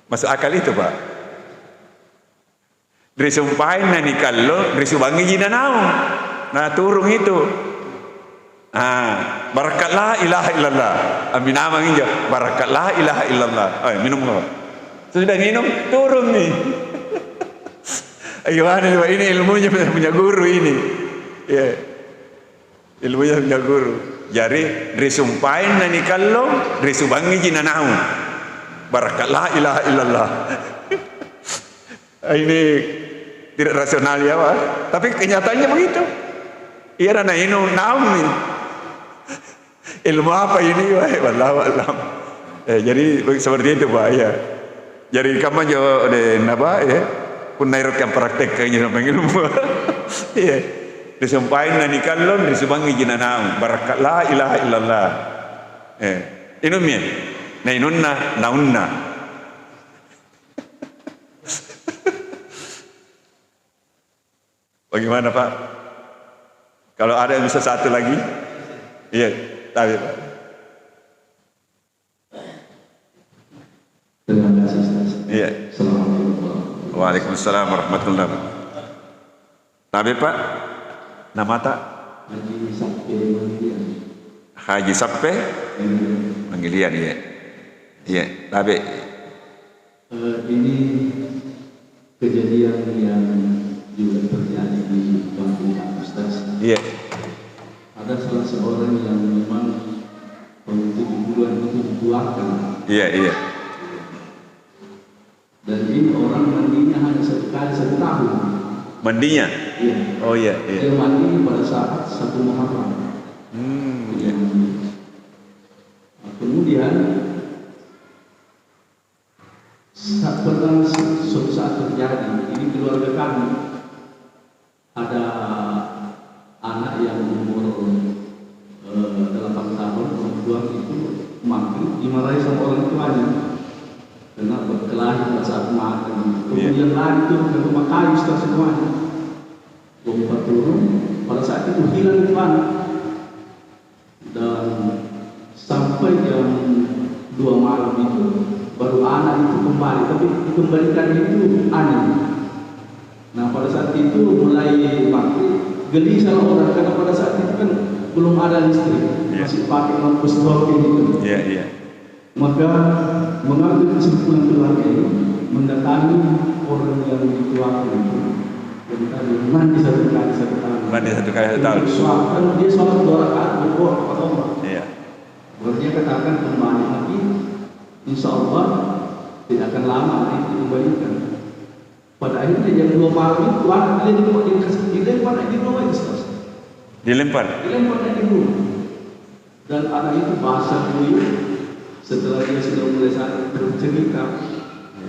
Speaker 1: Masuk akal itu Pak? Disumpahin nani kallung, disubangi jinanaung nah turun itu. Barakat la ilaha illallah. Amin amang injo. Barakat la ilaha illallah. Minum kau. Sudah minum turun nih. Gimana ini ilmunya punya guru ini. Ya. Ilmunya punya guru. Jadi risumpain nani kallong, risubangi jinanau. Barakat la ilaha illallah. Ini tidak rasional ya Pak. Tapi kenyataannya begitu. Iya nana inu naum nih. Ilmu apa ini wallahu alam. Jadi seperti itu Pak ya. Jadi kamu jo de napa ya pun nairkan praktek kayaknya sampai ilmu. Iya. Disumpahin nani kallon disubangi jinanau barakat la ilaha illallah. Inumnya. Nah inunna naunna. Bagaimana Pak? Kalau ada yang bisa satu lagi? Iya. Tapi Pak.
Speaker 2: Terima kasih Ustaz.
Speaker 1: Iya.
Speaker 2: Assalamualaikum.
Speaker 1: Waalaikumsalam warahmatullahi wabarakatuh. Tapi Pak, nama tak?
Speaker 2: Haji Sappe Manggilian.
Speaker 1: Haji Sappe Manggilian, iya. Iya, tapi
Speaker 2: ini kejadian yang juga terjadi di Bangka Ustaz.
Speaker 1: iya.
Speaker 2: Ada salah seorang yang memang untuk bulan itu dikeluarkan.
Speaker 1: Iya.
Speaker 2: Dan ini orang mandinya hanya sekali 1 tahun.
Speaker 1: Mandinya?
Speaker 2: Iya.
Speaker 1: Oh iya.
Speaker 2: Dia mandi pada saat 1 Muharram.
Speaker 1: Iya.
Speaker 2: berjuang itu maghrib dimarahi sama orang tuanya karena berkelahi pada saat makan. Kemudian lari turun ke rumah kayu setelah semuanya. Lompat turun, pada saat itu hilang itu anak. Dan sampai jam 2 malam itu baru anak itu kembali, tapi dikembalikan itu aneh. Nah pada saat itu mulai maghrib gelisah orang karena pada saat itu kan belum ada listrik, masih pakai lampu strobo gitu. Maka mengambil kesimpulan keluarga ini mendatangi orang yang dituakan itu. Dan tadi mandi 1 kali 1 tahun.
Speaker 1: Mandi 1 kali 1 tahun.
Speaker 2: Kan dia sholat 2 rakaat berdoa kepada Allah.
Speaker 1: Iya.
Speaker 2: Baru dia katakan kembali lagi, insya Allah tidak akan lama itu dikembalikan. Pada akhirnya jam 2 malam itu anak dia dilempar di rumah itu selesai. Dilempar di rumah. Dan anak itu basah dulu. Setelah dia sudah mulai sadar bercerita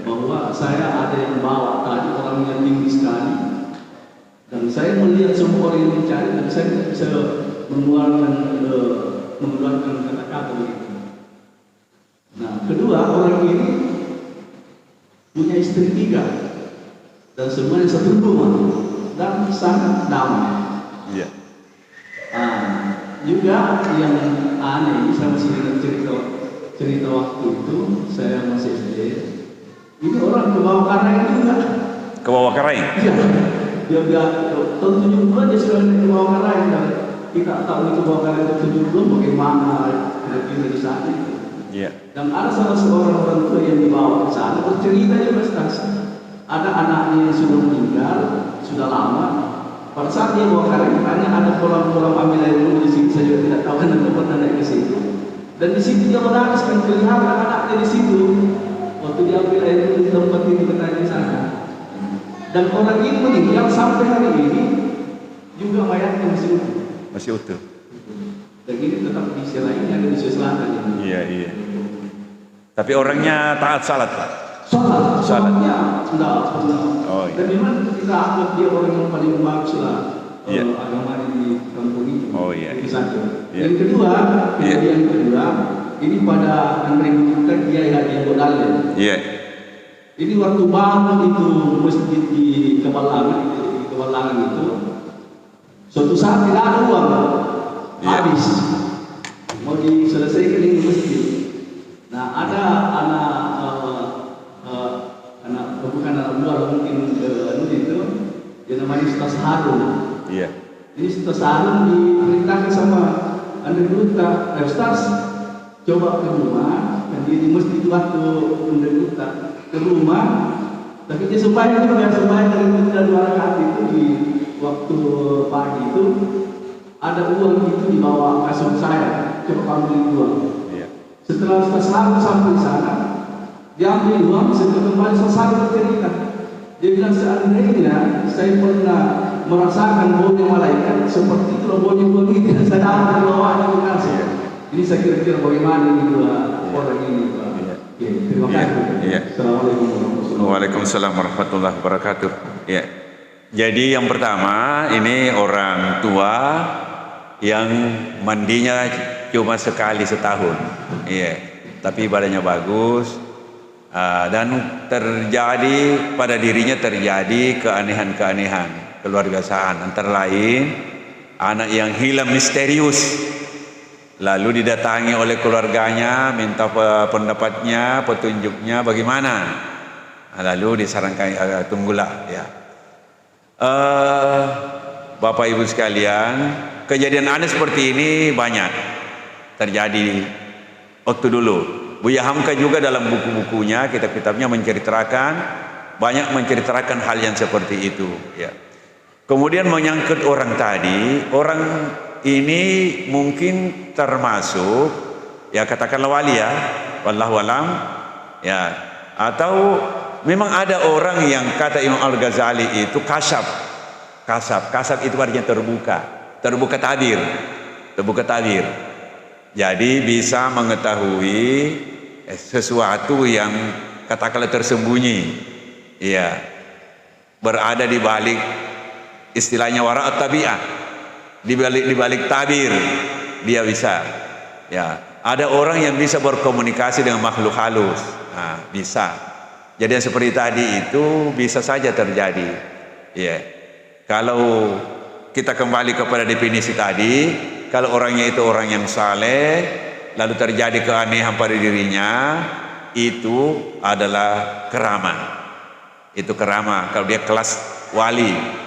Speaker 2: bahwa saya ada yang bawa tadi orang yang tinggi sekali dan saya melihat semua orang yang mencari dan saya tidak bisa mengeluarkan kata-kata begitu. Nah kedua, orang ini punya istri 3 dan semuanya satu rumah dan sangat damai.
Speaker 1: Iya.
Speaker 2: Juga yang aneh, saya masih ingat cerita waktu itu saya masih SD. Ini orang ke bawah karang juga.
Speaker 1: Ke bawah karang?
Speaker 2: Iya. Dia tahun 70-an dia sudah ke bawah karang dan kita tahu itu bawah karang itu 70 bagaimana kira-kira di sana itu.
Speaker 1: Iya.
Speaker 2: Dan ada salah seorang orang tua yang dibawa ke sana bercerita juga saksi. Ada anaknya yang sudah meninggal, sudah lama. Pada saat dia bawa karang tanya ada kolam-kolam ambil air di situ, saya juga tidak tahu karena dia pernah naik ke situ. Dan di situ dia menangis kan kelihatan anaknya di situ. Waktu dia ambil air di tempat ini bertanya di sana. Dan orang ini meninggal sampai hari ini juga mayatnya masih utuh.
Speaker 1: Masih utuh.
Speaker 2: Dan ini tetap di selain ada di selatan ini.
Speaker 1: Iya. Tapi orangnya taat salat, Pak.
Speaker 2: Sholatnya sudah.
Speaker 1: Oh, iya.
Speaker 2: Dan memang kita anggap dia orang yang paling bagus lah. Agama di kampung ini.
Speaker 1: Oh iya.
Speaker 2: Itu satu.
Speaker 1: Iya.
Speaker 2: Yang kedua, ini pada Andre kita Kiai Haji Bodale.
Speaker 1: Iya.
Speaker 2: Ini waktu bangun itu masjid di Kebalangan itu, suatu saat tidak ada uang, habis. Mau diselesaikan ini masjid. Nah ada bukan anak buah mungkin itu, dia namanya Ustaz Harun.
Speaker 1: Iya.
Speaker 2: Ini Ustaz Harun diperintahkan sama Andre Duta, Ustaz coba ke rumah, dan dia di masjid waktu Andre Duta ke rumah, tapi dia sembahyang dari 2 rakaat itu di waktu pagi itu ada uang itu di bawah kasur saya, coba ambil uang.
Speaker 1: Iya.
Speaker 2: Setelah Ustaz Harun sampai sana, dia ambil uang, setelah kembali Ustaz Harun bercerita. Dia bilang seandainya saya pernah merasakan baunya malaikat seperti itu baunya uang ini, saya dapat di bawahnya dikasih. Ini saya kira-kira bagaimana ini 2 orang ini. Terima kasih.
Speaker 1: Iya.
Speaker 2: Assalamualaikum warahmatullahi wabarakatuh.
Speaker 1: Waalaikumsalam warahmatullahi wabarakatuh. Ya. Jadi yang pertama ini orang tua yang mandinya cuma sekali setahun. Iya. Tapi ibadahnya bagus. Dan terjadi pada dirinya terjadi keanehan-keanehan keluargasaan, antara lain anak yang hilang misterius, lalu didatangi oleh keluarganya minta pendapatnya, petunjuknya bagaimana, lalu disarankan tunggulah ya. Bapak Ibu sekalian, kejadian aneh seperti ini banyak terjadi waktu dulu. Buya Hamka juga dalam buku-bukunya, kitab-kitabnya banyak menceritakan hal yang seperti itu ya. Kemudian menyangkut orang tadi, orang ini mungkin termasuk ya katakanlah wali ya, wallahu alam ya, atau memang ada orang yang kata Imam Al-Ghazali itu kasab itu artinya terbuka tabir. Jadi bisa mengetahui sesuatu yang katakanlah tersembunyi, ya, berada di balik istilahnya wara'at tabi'ah, di balik tabir dia bisa Ya, ada orang yang bisa berkomunikasi dengan makhluk halus. Nah, bisa. Jadi yang seperti tadi itu bisa saja terjadi. Ya. Kalau kita kembali kepada definisi tadi, kalau orangnya itu orang yang saleh, lalu terjadi keanehan pada dirinya, itu adalah keramah. Itu keramah kalau dia kelas wali.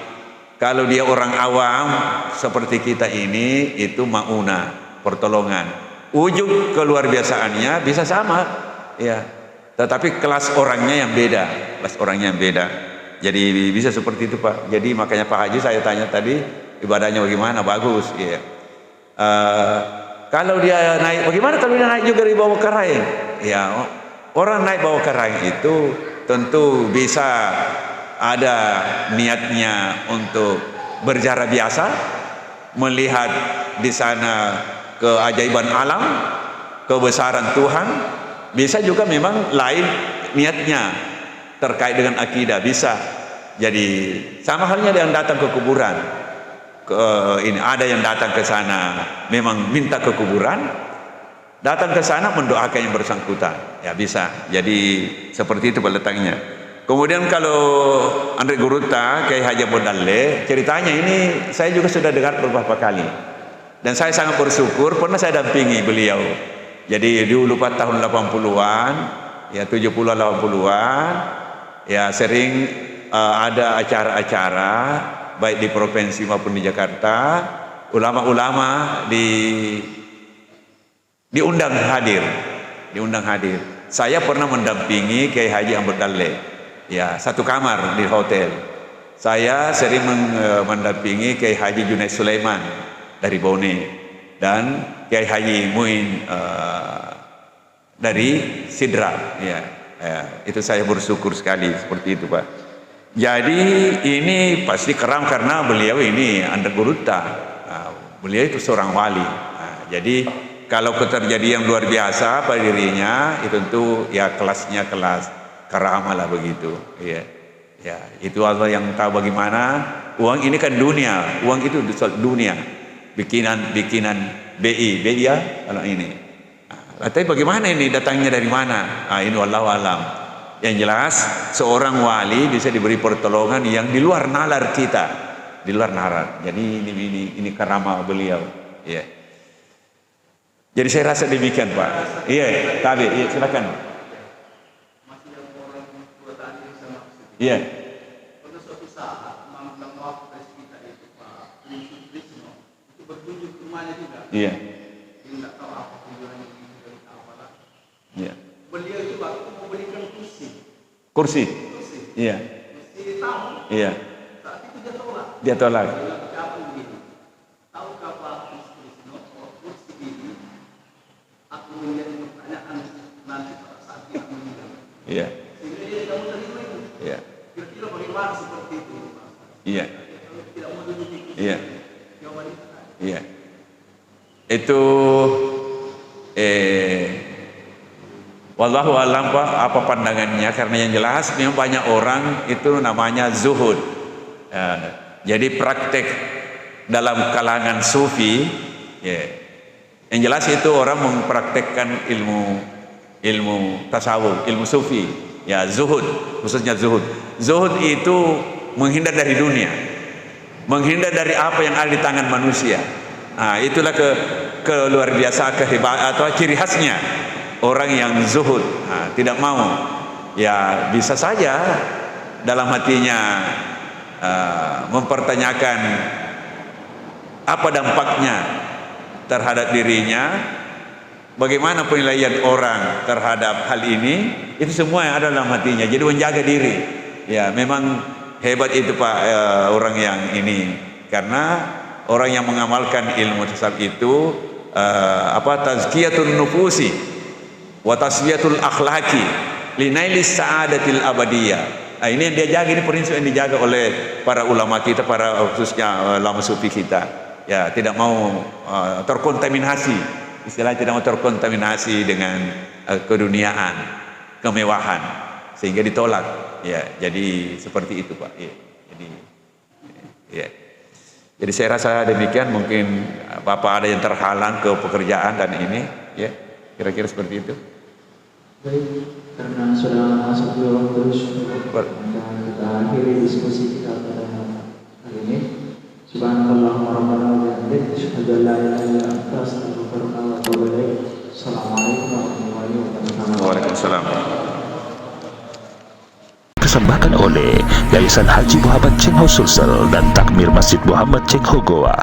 Speaker 1: Kalau dia orang awam seperti kita ini, itu maunah, pertolongan. Ujung keluar biasaannya bisa sama, ya. Tetapi kelas orangnya yang beda, kelas orangnya yang beda. Jadi bisa seperti itu Pak. Jadi makanya Pak Haji saya tanya tadi ibadahnya bagaimana, bagus. Ya. Kalau dia naik, bagaimana kalau dia naik juga di bawah karaing? Ya, orang naik bawah karaing itu tentu bisa ada niatnya untuk berziarah biasa, melihat di sana keajaiban alam, kebesaran Tuhan. Bisa juga memang lain niatnya terkait dengan akidah, bisa. Jadi sama halnya dengan datang ke kuburan. Ini ada yang datang ke sana memang minta ke kuburan, datang ke sana mendoakan yang bersangkutan, ya bisa. Jadi seperti itu letaknya. Kemudian kalau Andre Guruta Kiai Haji Abdul Dalle, ceritanya ini saya juga sudah dengar beberapa kali dan saya sangat bersyukur pernah saya dampingi beliau. Jadi dulu Pak tahun 80-an, ya 70-an 80-an, ya sering ada acara-acara baik di provinsi maupun di Jakarta, ulama-ulama diundang hadir. Saya pernah mendampingi Kiai Haji Abdul Dalle, ya satu kamar di hotel. Saya sering mendampingi Kiai Haji Junaid Sulaiman dari Bone dan Kiai Haji Muin dari Sidrap, ya. Itu saya bersyukur sekali seperti itu Pak. Jadi ini pasti keram karena beliau ini Andre Guruta, beliau itu seorang wali. Jadi kalau terjadi yang luar biasa pada dirinya, itu tentu ya kelasnya kelas karamah lah begitu. Ya, ya itu Allah yang tahu bagaimana. Uang ini kan dunia, uang itu dunia, bikinan BI ya kalau ini. Tapi bagaimana ini datangnya dari mana? Ini wallahu alam. Yang jelas seorang wali bisa diberi pertolongan yang di luar nalar kita, di luar nalar. Jadi ini karamah beliau. Ya. Jadi saya rasa demikian Pak. Iya, tabi. Iya, silakan.
Speaker 3: Masih yang orang tua tadi sama.
Speaker 1: Iya.
Speaker 3: Pada suatu saat mantan wapres kita itu Pak Trisno itu berkunjung ke rumahnya juga.
Speaker 1: Iya.
Speaker 3: Dia tidak tahu apa tujuannya dari apalah.
Speaker 1: Iya.
Speaker 3: Beliau itu waktu mau belikan
Speaker 1: Kursi. Iya.
Speaker 3: Kursi tamu.
Speaker 1: Iya.
Speaker 3: Saat itu dia tolak.
Speaker 1: Dia tolak.
Speaker 3: Dia ucapan begini. Tahukah Pak Trisno kursi ini aku menjadi pertanyaan nanti pada saat dia meninggal.
Speaker 1: Iya.
Speaker 3: Sehingga dia tidak mau terima itu.
Speaker 1: Iya.
Speaker 3: Kira-kira bagaimana seperti itu?
Speaker 1: Iya.
Speaker 3: Kalau tidak mau duduk.
Speaker 1: Iya.
Speaker 3: Jawaban itu.
Speaker 1: Iya. Itu wallahu alam Pak apa pandangannya, karena yang jelas memang banyak orang itu namanya zuhud. Jadi praktek dalam kalangan sufi, ya. Yang jelas itu orang mempraktekkan ilmu tasawuf, ilmu sufi, ya zuhud, khususnya zuhud. Zuhud itu menghindar dari dunia, menghindar dari apa yang ada di tangan manusia. Itulah luar biasa kehebatan atau ciri khasnya orang yang zuhud. Tidak mau, ya bisa saja dalam hatinya mempertanyakan apa dampaknya terhadap dirinya, bagaimana penilaian orang terhadap hal ini, itu semua yang ada dalam hatinya. Jadi menjaga diri, ya memang hebat itu Pak orang yang ini, karena orang yang mengamalkan ilmu tasawuf itu tazkiyatun nufusi wa tasfiyatul akhlaqi linailis sa'adatil abadiyah. Ini yang dia jaga, ini prinsip yang dijaga oleh para ulama kita, para khususnya ulama sufi kita. Ya, tidak mau terkontaminasi, istilahnya tidak mau terkontaminasi dengan keduniaan, kemewahan, sehingga ditolak. Ya, jadi seperti itu Pak. Ya, jadi ya. Jadi saya rasa demikian, mungkin Bapak ada yang terhalang ke pekerjaan dan ini, ya, kira-kira seperti itu.
Speaker 2: Baik, karena sudah masuk di waktu syukur, maka kita akhiri diskusi kita pada hari ini. Subhanallahumma rabbana wa bihamdika, asyhadu an la ilaha illa anta, astaghfiruka wa atubu ilaik. Assalamualaikum warahmatullahi wabarakatuh.
Speaker 1: Waalaikumsalam.
Speaker 4: Dipersembahkan oleh Yayasan Haji Muhammad Cheng Ho Sulsel dan Takmir Masjid Muhammad Cheng Ho Goa.